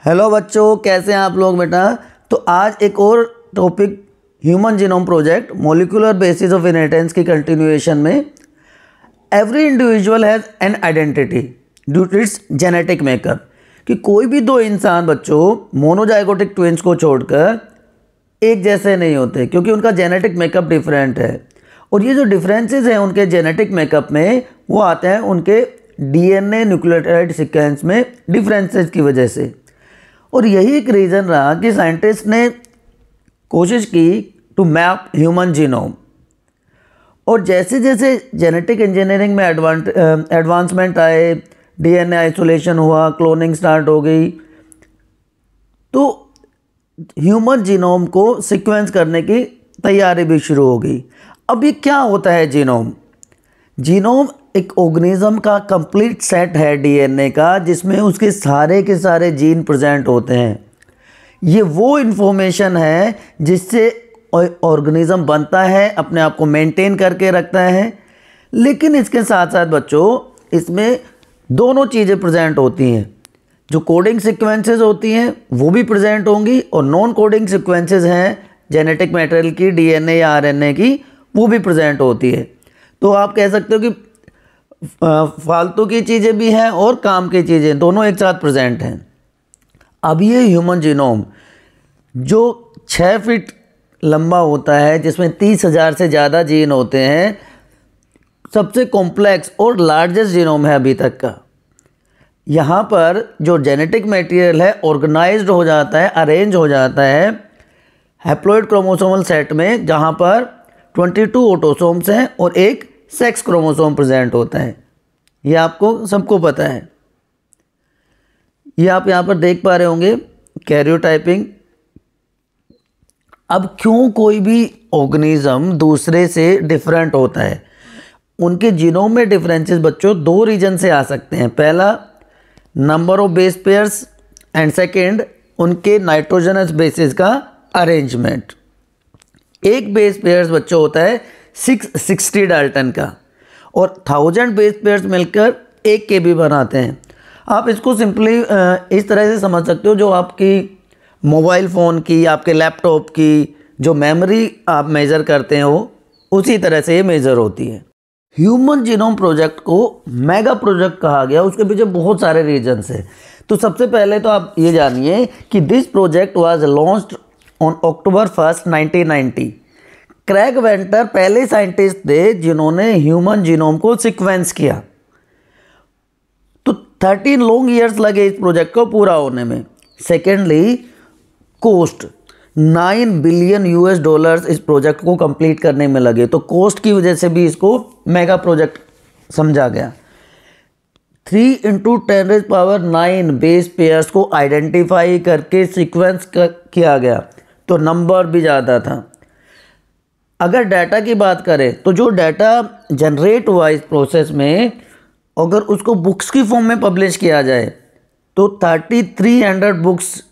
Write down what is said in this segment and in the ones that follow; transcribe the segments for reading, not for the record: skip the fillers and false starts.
Hello बच्चों, कैसे हैं आप लोग बेटा। तो आज एक और topic human genome project molecular basis of inheritance की कंटिन्यूएशन में। Every individual has an identity due to its genetic makeup. कि कोई भी दो इंसान बच्चों मोनोजाइगोटिक ट्विंस को छोड़कर एक जैसे नहीं होते, क्योंकि उनका जेनेटिक मेकअप डिफरेंट है। और ये जो डिफरेंसेस हैं उनके जेनेटिक मेकअप में, वो आते हैं उनके डीएनए न्यूक्लियोटाइड सीक्वेंस में डिफरेंसेस की वजह से। और यही एक रीज़न रहा कि साइंटिस्ट ने कोशिश की टू मैप ह्यूमन जीनोम। और जैसे जैसे जेनेटिक इंजीनियरिंग में एडवांसमेंट आए, डीएनए आइसोलेशन हुआ, क्लोनिंग स्टार्ट हो गई, तो ह्यूमन जीनोम को सीक्वेंस करने की तैयारी भी शुरू हो गई। अब ये क्या होता है जीनोम? जीनोम एक ऑर्गेनिज्म का कंप्लीट सेट है डीएनए का, जिसमें उसके सारे के सारे जीन प्रेजेंट होते हैं। ये वो इन्फॉर्मेशन है जिससे ऑर्गेनिज्म बनता है, अपने आप को मेंटेन करके रखता है। लेकिन इसके साथ साथ बच्चों इसमें दोनों चीज़ें प्रेजेंट होती हैं। जो कोडिंग सीक्वेंसेस होती हैं वो भी प्रेजेंट होंगी, और नॉन कोडिंग सीक्वेंसेस हैं जेनेटिक मटेरियल की, डीएनए या आरएनए की, वो भी प्रेजेंट होती है। तो आप कह सकते हो कि फालतू की चीज़ें भी हैं और काम की चीज़ें दोनों एक साथ प्रेजेंट हैं। अब ये ह्यूमन जीनोम जो 6 फीट लंबा होता है, जिसमें 30,000 से ज़्यादा जीन होते हैं, सबसे कॉम्प्लेक्स और लार्जेस्ट जीनोम है अभी तक का। यहाँ पर जो जेनेटिक मटेरियल है ऑर्गेनाइज्ड हो जाता है, अरेंज हो जाता है हैप्लॉइड क्रोमोसोमल सेट में, जहाँ पर 22 ऑटोसोम्स हैं और एक सेक्स क्रोमोसोम प्रेजेंट होता है। ये आपको सबको पता है। ये आप यहाँ पर देख पा रहे होंगे कैरियोटाइपिंग। अब क्यों कोई भी ऑर्गेनिज्म दूसरे से डिफरेंट होता है? उनके जीनोम में डिफरेंसेस बच्चों दो रीजन से आ सकते हैं। पहला, number of base pairs, and second, उनके नाइट्रोजनस बेसिस का अरेंजमेंट। एक बेस पेयर्स बच्चों होता है 660 डाल्टन का, और 1000 बेस पेयर्स मिलकर 1 KB बनाते हैं। आप इसको सिंपली इस तरह से समझ सकते हो, जो आपकी मोबाइल फ़ोन की, आपके लैपटॉप की जो मेमोरी आप मेज़र करते हो, उसी तरह से ये मेज़र होती है। ह्यूमन जीनोम प्रोजेक्ट को मेगा प्रोजेक्ट कहा गया, उसके पीछे बहुत सारे रीजन्स हैं। तो सबसे पहले तो आप ये जानिए कि this project was launched on October 1, 1990। Craig Venter पहले साइंटिस्ट थे जिन्होंने ह्यूमन जीनोम को सीक्वेंस किया। तो 13 लॉन्ग ईयर्स लगे इस प्रोजेक्ट को पूरा होने में। सेकेंडली, कॉस्ट $9 बिलियन इस प्रोजेक्ट को कंप्लीट करने में लगे। तो कॉस्ट की वजह से भी इसको मेगा प्रोजेक्ट समझा गया। 3 × 10⁹ बेस पेयर्स को आइडेंटिफाई करके सीक्वेंस किया गया, तो नंबर भी ज़्यादा था। अगर डाटा की बात करें तो जो डाटा जनरेट हुआ इस प्रोसेस में, अगर उसको बुक्स की फॉर्म में पब्लिश किया जाए तो 3300 बुक्स,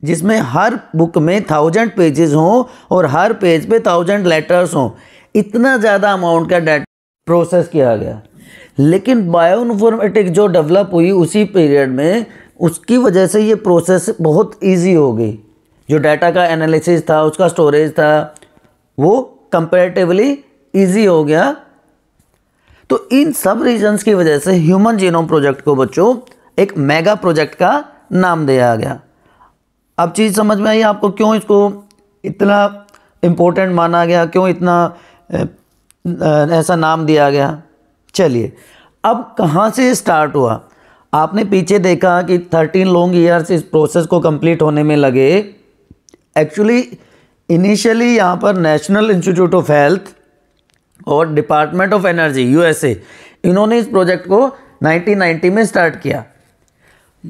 जिसमें हर बुक में 1000 पेजेस हों और हर पेज पे 1000 लेटर्स हों, इतना ज़्यादा अमाउंट का डाटा प्रोसेस किया गया। लेकिन बायोइन्फॉर्मेटिक्स जो डेवलप हुई उसी पीरियड में, उसकी वजह से ये प्रोसेस बहुत इजी हो गई। जो डाटा का एनालिसिस था, उसका स्टोरेज था, वो कंपैरेटिवली इजी हो गया। तो इन सब रीजंस की वजह से ह्यूमन जीनोम प्रोजेक्ट को बच्चों एक मेगा प्रोजेक्ट का नाम दिया गया। अब चीज़ समझ में आई आपको, क्यों इसको इतना इम्पोर्टेंट माना गया, क्यों इतना ऐसा नाम दिया गया? चलिए, अब कहाँ से स्टार्ट हुआ? आपने पीछे देखा कि 13 लॉन्ग ईयर्स इस प्रोसेस को कंप्लीट होने में लगे। एक्चुअली इनिशियली यहाँ पर नेशनल इंस्टीट्यूट ऑफ हेल्थ और डिपार्टमेंट ऑफ एनर्जी USA, इन्होंने इस प्रोजेक्ट को 1990 में स्टार्ट किया।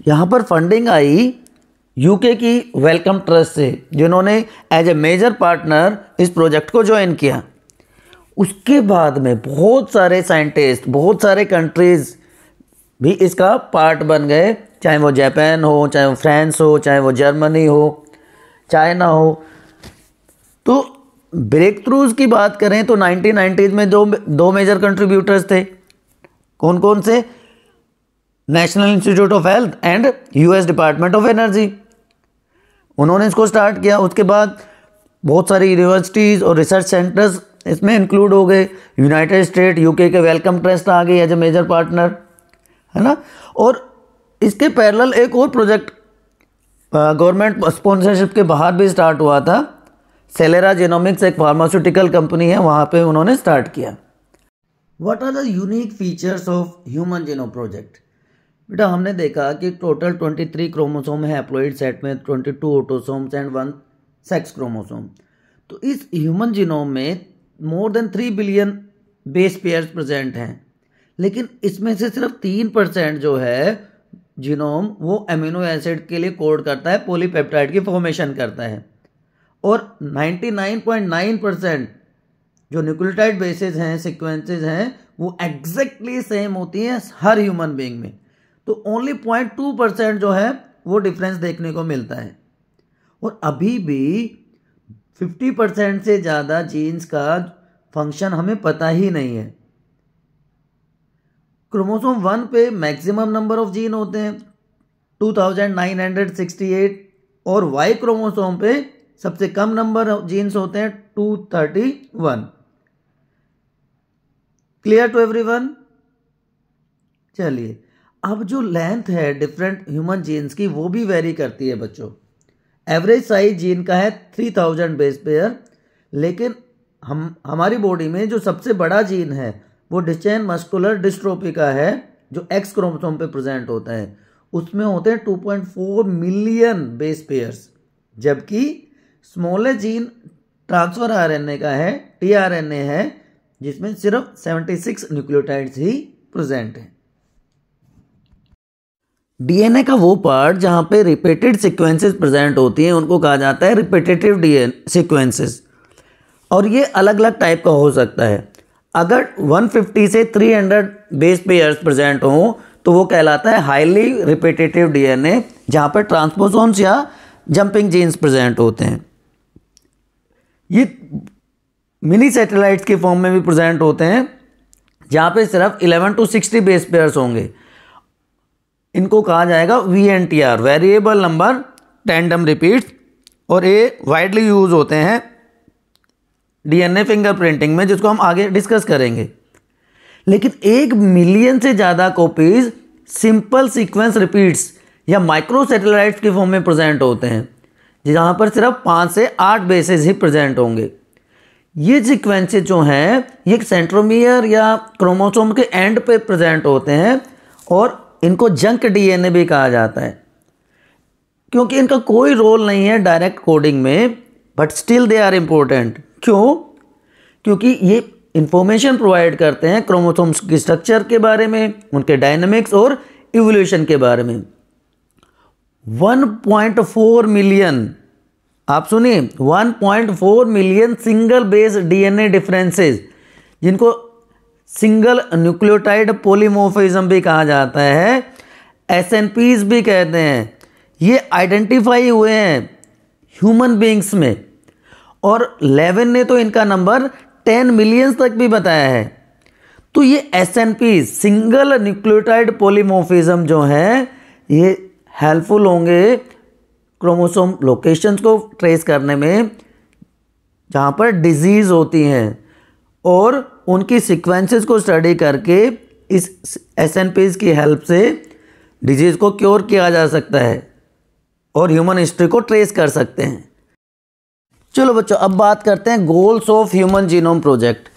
यहाँ पर फंडिंग आई UK की वेलकम ट्रस्ट से, जिन्होंने एज ए मेजर पार्टनर इस प्रोजेक्ट को ज्वाइन किया। उसके बाद में बहुत सारे साइंटिस्ट, बहुत सारे कंट्रीज़ भी इसका पार्ट बन गए, चाहे वो जापान हो, चाहे वो फ्रांस हो, चाहे वो जर्मनी हो, चाइना हो। तो ब्रेक थ्रूज की बात करें तो 1990s में दो मेजर कंट्रीब्यूटर्स थे। कौन कौन से? National institute of health and US department of energy, उन्होंने इसको स्टार्ट किया। उसके बाद बहुत सारी यूनिवर्सिटीज़ और रिसर्च सेंटर्स इसमें इंक्लूड हो गए। यूनाइटेड स्टेट, यूके के वेलकम ट्रस्ट आ गई एज ए मेजर पार्टनर, है ना। और इसके पैरेलल एक और प्रोजेक्ट गवर्नमेंट स्पॉन्सरशिप के बाहर भी स्टार्ट हुआ था। सेलेरा जेनोमिक्स एक फार्मास्यूटिकल कंपनी है, वहाँ पे उन्होंने स्टार्ट किया। What are the unique features of human genome project? बेटा हमने देखा कि टोटल 23 क्रोमोसोम है हैप्लॉइड सेट में, 22 ऑटोसोम्स एंड 1 सेक्स क्रोमोसोम। तो इस ह्यूमन जीनोम में more than 3 billion base pairs present हैं, लेकिन इसमें से सिर्फ 3% जो है जीनोम वो अमीनो एसिड के लिए कोड करता है, पॉलीपेप्टाइड की फॉर्मेशन करता है। और 99.9% जो न्यूक्लियोटाइड बेसिस हैं, सीक्वेंसेस हैं, वो एग्जैक्टली सेम होती हैं हर ह्यूमन बीइंग में। तो ओनली 0.2% जो है वो डिफरेंस देखने को मिलता है। और अभी भी 50% से ज़्यादा जीन्स का फंक्शन हमें पता ही नहीं है। क्रोमोसोम 1 पे मैक्सिमम नंबर ऑफ जीन होते हैं 2968, और वाई क्रोमोसोम पे सबसे कम नंबर ऑफ जीन्स होते हैं 231। Clear to everyone? चलिए, अब जो लेंथ है डिफरेंट ह्यूमन जीन्स की वो भी वेरी करती है बच्चों। एवरेज साइज जीन का है 3000 बेस पेयर, लेकिन हमारी बॉडी में जो सबसे बड़ा जीन है वो डिस्चेन मस्कुलर डिस्ट्रोफी का है, जो एक्स क्रोमोसोम पे प्रेजेंट होता है। उसमें होते हैं 2.4 मिलियन बेस पेयर्स, जबकि स्मॉलेस्ट जीन ट्रांसफर आरएनए का है, टीआरएनए है, जिसमें सिर्फ 76 न्यूक्लियोटाइड्स ही प्रेजेंट हैं। डीएनए का वो पार्ट जहां पे रिपीटेड सीक्वेंसेस प्रेजेंट होती हैं उनको कहा जाता है रिपीटेटिव डीएनए सीक्वेंसेस, और ये अलग अलग टाइप का हो सकता है। अगर 150 से 300 बेस पेयर्स प्रेजेंट हों तो वो कहलाता है हाईली रिपीटेटिव डीएनए, जहां पर ट्रांसपोसोन्स या जंपिंग जीन्स प्रेजेंट होते हैं। ये मिनी सैटेलाइट्स के फॉर्म में भी प्रेजेंट होते हैं, जहां पे सिर्फ 11 to 60 बेस पेयर्स होंगे। इनको कहा जाएगा VNTR, variable number tandem repeats, और ये वाइडली यूज होते हैं डीएनए फिंगरप्रिंटिंग में, जिसको हम आगे डिस्कस करेंगे। लेकिन 1 मिलियन से ज़्यादा कॉपीज सिंपल सीक्वेंस रिपीट्स या माइक्रो सैटेलाइट्स के फॉर्म में प्रेजेंट होते हैं, जहाँ पर सिर्फ 5 से 8 बेसेस ही प्रेजेंट होंगे। ये सीक्वेंसेस जो हैं ये सेंट्रोमियर या क्रोमोसोम के एंड पे प्रेजेंट होते हैं, और इनको जंक डीएनए भी कहा जाता है, क्योंकि इनका कोई रोल नहीं है डायरेक्ट कोडिंग में, but still they are important. क्यों? क्योंकि ये इंफॉर्मेशन प्रोवाइड करते हैं क्रोमोसोम्स की स्ट्रक्चर के बारे में, उनके डायनामिक्स और इवोल्यूशन के बारे में। 1.4 मिलियन, आप सुनिए, 1.4 million single base DNA differences, जिनको सिंगल न्यूक्लियोटाइड पॉलीमॉर्फिज्म भी कहा जाता है, SNPs भी कहते हैं, ये आइडेंटिफाई हुए हैं ह्यूमन बीइंग्स में। और लेविन ने तो इनका नंबर 10 मिलियन तक भी बताया है। तो ये SNPs, सिंगल न्यूक्लियोटाइड पॉलीमॉर्फिज्म जो है, ये हेल्पफुल होंगे क्रोमोसोम लोकेशंस को ट्रेस करने में जहाँ पर डिजीज़ होती हैं, और उनकी सीक्वेंसेस को स्टडी करके इस SNPs की हेल्प से डिजीज़ को क्योर किया जा सकता है और ह्यूमन हिस्ट्री को ट्रेस कर सकते हैं। चलो बच्चों, अब बात करते हैं goals of human genome project.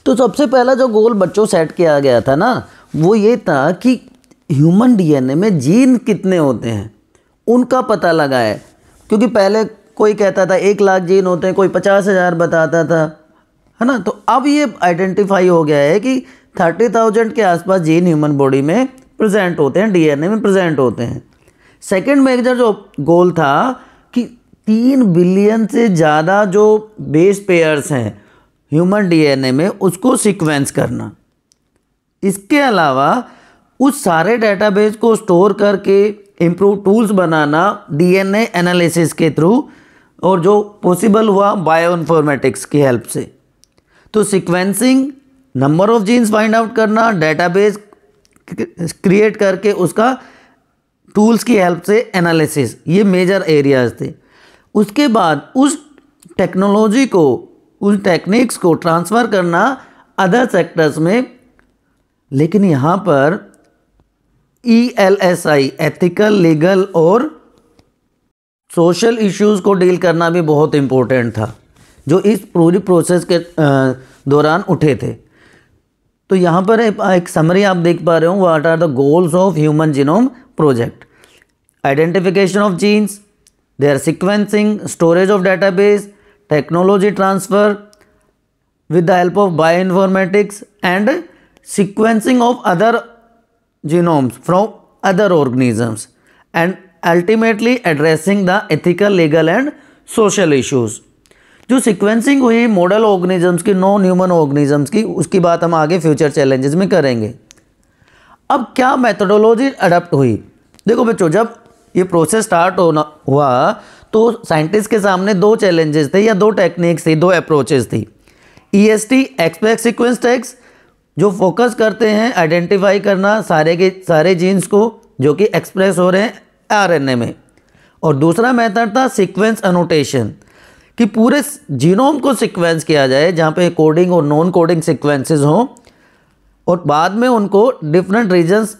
तो सबसे पहला जो गोल बच्चों सेट किया गया था ना, वो ये था कि ह्यूमन डीएनए में जीन कितने होते हैं उनका पता लगाए। क्योंकि पहले कोई कहता था 1 लाख जीन होते हैं, कोई 50,000 बताता था, है ना। तो अब ये आइडेंटिफाई हो गया है कि 30,000 के आसपास जीन ह्यूमन बॉडी में प्रेजेंट होते हैं, डीएनए में प्रेजेंट होते हैं। सेकेंड मेजर जो गोल था कि 3 बिलियन से ज़्यादा जो बेस पेयर्स हैं ह्यूमन डीएनए में, उसको सीक्वेंस करना। इसके अलावा उस सारे डेटाबेस को स्टोर करके इम्प्रूव टूल्स बनाना डीएनए एनालिसिस के थ्रू, और जो पॉसिबल हुआ बायोइन्फॉर्मेटिक्स की हेल्प से। तो sequencing, number of genes find out करना, डेटाबेस क्रिएट करके उसका टूल्स की हेल्प से एनालिसिस, ये मेजर एरियाज थे। उसके बाद उस टेक्नोलॉजी को, उन टेक्निक्स को ट्रांसफ़र करना अदर सेक्टर्स में। लेकिन यहाँ पर ELSI, एथिकल, लीगल और सोशल इश्यूज़ को डील करना भी बहुत इम्पोर्टेंट था, जो इस पूरी प्रोसेस के दौरान उठे थे। तो यहाँ पर एक समरी आप देख पा रहे हो, what are the goals of human genome project. Identification of genes, their sequencing, storage of database, technology transfer with the help of bioinformatics and sequencing of other genomes from other organisms, and ultimately addressing the ethical, legal and social issues। जो sequencing हुई model organisms की, non human organisms की, उसकी बात हम आगे future challenges में करेंगे। अब क्या मेथोडोलॉजी अडॉप्ट हुई? देखो बच्चों, जब ये प्रोसेस स्टार्ट हुआ तो साइंटिस्ट के सामने दो चैलेंजेस थे या दो टेक्निक्स थी, दो अप्रोचेस थी। EST, एक्सप्रेस सीक्वेंस टैग्स, जो फोकस करते हैं आइडेंटिफाई करना सारे के सारे जीन्स को जो कि एक्सप्रेस हो रहे हैं RNA में, और दूसरा मेथड था सीक्वेंस अनोटेशन, कि पूरे जीनोम को सीक्वेंस किया जाए जहाँ पे कोडिंग और नॉन कोडिंग सीक्वेंसेस हों, और बाद में उनको डिफरेंट रीजन्स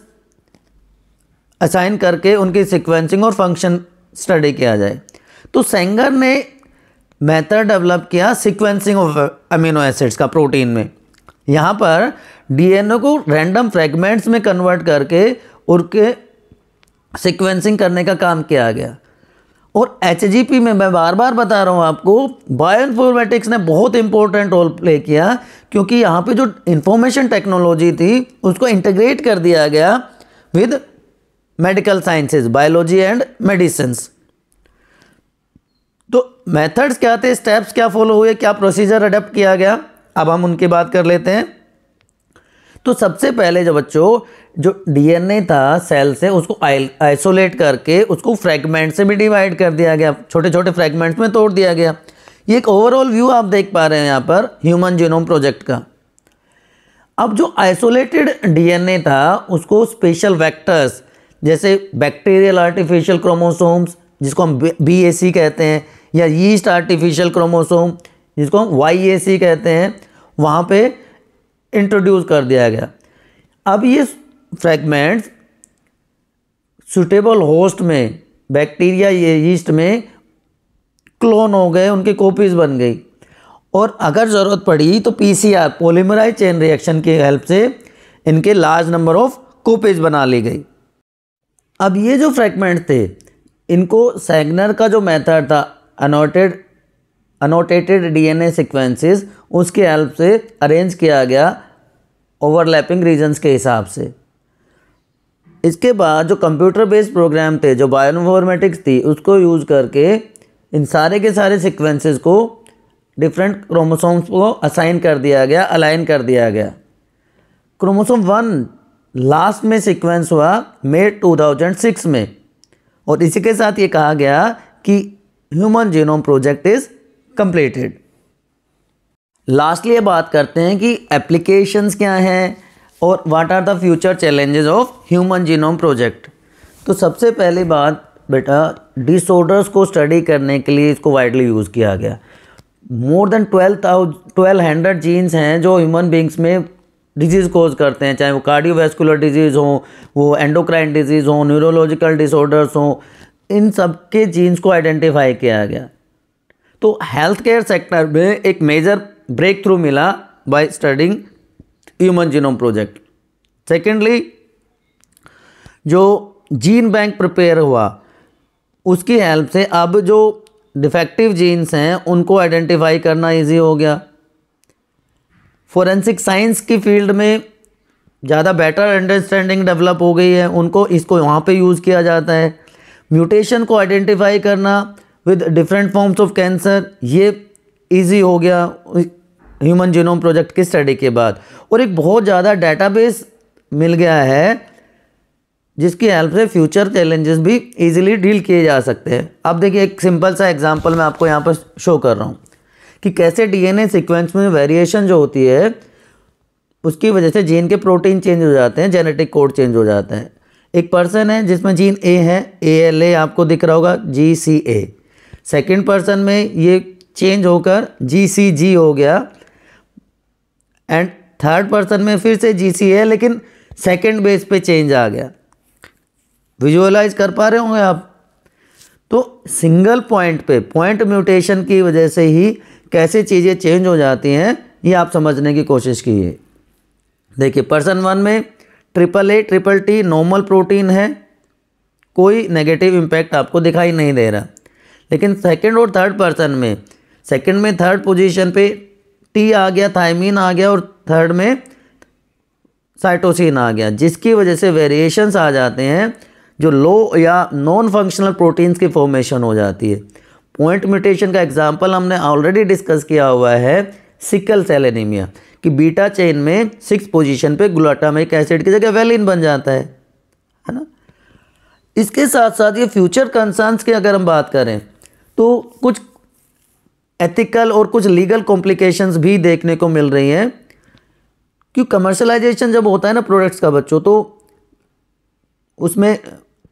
असाइन करके उनकी सीक्वेंसिंग और फंक्शन स्टडी किया जाए। तो सेंगर ने मेथड डेवलप किया सीक्वेंसिंग ऑफ अमीनो एसिड्स का प्रोटीन में। यहाँ पर DNA को रैंडम फ्रेगमेंट्स में कन्वर्ट करके उनके सीक्वेंसिंग करने का काम किया गया। और HGP में मैं बार बार बता रहा हूँ आपको, बायोइन्फॉर्मेटिक्स ने बहुत इंपॉर्टेंट रोल प्ले किया, क्योंकि यहाँ पे जो इंफॉर्मेशन टेक्नोलॉजी थी उसको इंटीग्रेट कर दिया गया with medical sciences, biology and medicines. तो मेथड्स क्या थे, स्टेप्स क्या फॉलो हुए, क्या प्रोसीजर अडॉप्ट किया गया, अब हम उनकी बात कर लेते हैं। तो सबसे पहले जो बच्चों, जो DNA था सेल से, उसको आइसोलेट करके उसको फ्रेगमेंट से भी डिवाइड कर दिया गया, छोटे छोटे फ्रेगमेंट्स में तोड़ दिया गया। ये एक ओवरऑल व्यू आप देख पा रहे हैं यहाँ पर ह्यूमन जीनोम प्रोजेक्ट का। अब जो आइसोलेटेड DNA था उसको स्पेशल वेक्टर्स, जैसे बैक्टीरियल आर्टिफिशियल क्रोमोसोम्स जिसको हम BAC कहते हैं, या यीस्ट आर्टिफिशियल क्रोमोसोम जिसको हम YAC कहते हैं, वहाँ पे इंट्रोड्यूस कर दिया गया। अब ये फ्रेगमेंट्स सूटेबल होस्ट में, बैक्टीरिया या यीस्ट में क्लोन हो गए, उनकी कॉपीज़ बन गई, और अगर ज़रूरत पड़ी तो PCR, पॉलीमराइज चेन रिएक्शन की हेल्प से इनके लार्ज नंबर ऑफ कॉपीज़ बना ली गई। अब ये जो फ्रेगमेंट थे, इनको सैगनर का जो मेथड था अनोटेटेड DNA सीक्वेंसेस, उसके हेल्प से अरेंज किया गया ओवरलैपिंग रीजन्स के हिसाब से। इसके बाद जो कंप्यूटर बेस्ड प्रोग्राम थे, जो बायोइन्फॉर्मेटिक्स थी, उसको यूज़ करके इन सारे के सारे सीक्वेंसेस को डिफरेंट क्रोमोसोम्स को असाइन कर दिया गया, अलाइन कर दिया गया। क्रोमोसोम 1 लास्ट में सीक्वेंस हुआ मई 2006 में, और इसी के साथ ये कहा गया कि human genome project is completed. Lastly ये बात करते हैं कि एप्लीकेशंस क्या हैं और what are the future challenges of human genome project. तो सबसे पहली बात बेटा, डिसऑर्डर्स को स्टडी करने के लिए इसको वाइडली यूज़ किया गया। मोर देन 1200 जीन्स हैं जो ह्यूमन बींग्स में डिजीज़ कोज करते हैं, चाहे वो कार्डियोवैस्कुलर डिजीज़ हो, वो एंडोक्राइन डिजीज़ हो, न्यूरोलॉजिकल डिसऑर्डर्स हो, इन सब के जीन्स को आइडेंटिफाई किया गया। तो हेल्थ केयर सेक्टर में एक मेजर ब्रेक थ्रू मिला by studying human genome project. Secondly, जो जीन बैंक प्रिपेयर हुआ, उसकी हेल्प से अब जो डिफेक्टिव जीन्स हैं उनको आइडेंटिफाई करना इजी हो गया। फोरेंसिक साइंस की फील्ड में ज़्यादा बेटर अंडरस्टैंडिंग डेवलप हो गई है, उनको इसको वहाँ पे यूज़ किया जाता है। म्यूटेशन को आइडेंटिफाई करना with different forms of cancer, ये इजी हो गया ह्यूमन जीनोम प्रोजेक्ट की स्टडी के बाद। और एक बहुत ज़्यादा डेटाबेस मिल गया है जिसकी हेल्प से फ्यूचर चैलेंजेस भी इजीली डील किए जा सकते हैं। अब देखिए, एक सिंपल सा एग्जांपल मैं आपको यहाँ पर शो कर रहा हूँ कि कैसे DNA सीक्वेंस में वेरिएशन जो होती है उसकी वजह से जीन के प्रोटीन चेंज हो जाते हैं, जेनेटिक कोड चेंज हो जाता है। एक पर्सन है जिसमें जीन ए है, ALA आपको दिख रहा होगा, GCA। सेकंड पर्सन में ये चेंज होकर GCG हो गया, एंड थर्ड पर्सन में फिर से GCA लेकिन सेकंड बेस पे चेंज आ गया। विजुअलाइज कर पा रहे होंगे आप। तो सिंगल पॉइंट पे पॉइंट म्यूटेशन की वजह से ही कैसे चीज़ें चेंज हो जाती हैं, ये आप समझने की कोशिश कीजिए। देखिए पर्सन 1 में AAA TTT नॉर्मल प्रोटीन है, कोई नेगेटिव इम्पैक्ट आपको दिखाई नहीं दे रहा। लेकिन सेकंड और थर्ड पर्सन में, सेकंड में थर्ड पोजीशन पे T आ गया, थायमीन आ गया, और थर्ड में साइटोसिन आ गया, जिसकी वजह से वेरिएशंस आ जाते हैं, जो लो या नॉन फंक्शनल प्रोटीन्स की फॉर्मेशन हो जाती है। पॉइंट म्यूटेशन का एग्जांपल हमने ऑलरेडी डिस्कस किया हुआ है, सिकल सेल एनीमिया, कि बीटा चेन में 6 पोजीशन पे ग्लूटामिक एसिड की जगह वेलिन बन जाता है ना। इसके साथ साथ ये फ्यूचर कंसर्न्स की अगर हम बात करें तो कुछ एथिकल और कुछ लीगल कॉम्प्लिकेशंस भी देखने को मिल रही हैं, क्योंकि कमर्शलाइजेशन जब होता है ना प्रोडक्ट्स का बच्चों, तो उसमें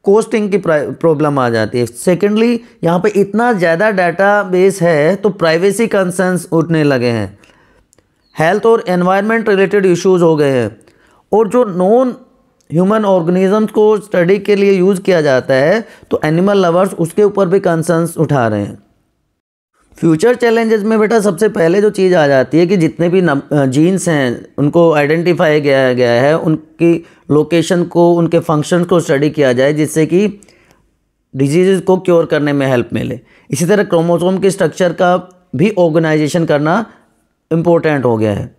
कोस्टिंग की प्रॉब्लम आ जाती है। सेकेंडली यहाँ पे इतना ज़्यादा डाटाबेस है तो प्राइवेसी कंसर्न्स उठने लगे हैं, हेल्थ और एनवायरनमेंट रिलेटेड इश्यूज हो गए हैं, और जो नॉन ह्यूमन ऑर्गेनिजम्स को स्टडी के लिए यूज़ किया जाता है तो एनिमल लवर्स उसके ऊपर भी कंसर्न्स उठा रहे हैं। फ्यूचर चैलेंजेस में बेटा सबसे पहले जो चीज़ आ जाती है कि जितने भी जीन्स हैं उनको आइडेंटिफाई किया गया है, उनकी लोकेशन को, उनके फंक्शन को स्टडी किया जाए, जिससे कि डिजीज़ को क्योर करने में हेल्प मिले। इसी तरह क्रोमोसोम के स्ट्रक्चर का भी ऑर्गेनाइजेशन करना इम्पोर्टेंट हो गया है।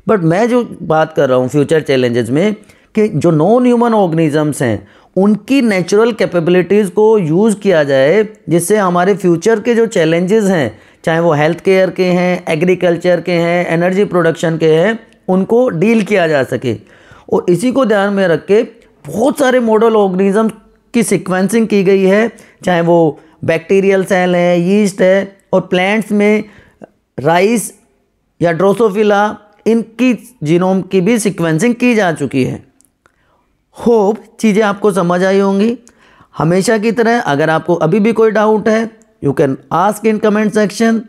बट मैं जो बात कर रहा हूँ फ्यूचर चैलेंजेस में, कि जो नॉन ह्यूमन ऑर्गेनिजम्स हैं उनकी नेचुरल कैपेबिलिटीज़ को यूज़ किया जाए, जिससे हमारे फ्यूचर के जो चैलेंजेस हैं, चाहे वो हेल्थ केयर के हैं, एग्रीकल्चर के हैं, एनर्जी प्रोडक्शन के हैं, उनको डील किया जा सके। और इसी को ध्यान में रख के बहुत सारे मॉडल ऑर्गेनिज्म की सीक्वेंसिंग की गई है, चाहे वो बैक्टीरियल सेल है, यीस्ट है, और प्लांट्स में राइस या ड्रोसोफिला, इनकी जीनोम की भी सीक्वेंसिंग की जा चुकी है। होप चीज़ें आपको समझ आई होंगी। हमेशा की तरह अगर आपको अभी भी कोई डाउट है, you can ask in comment section.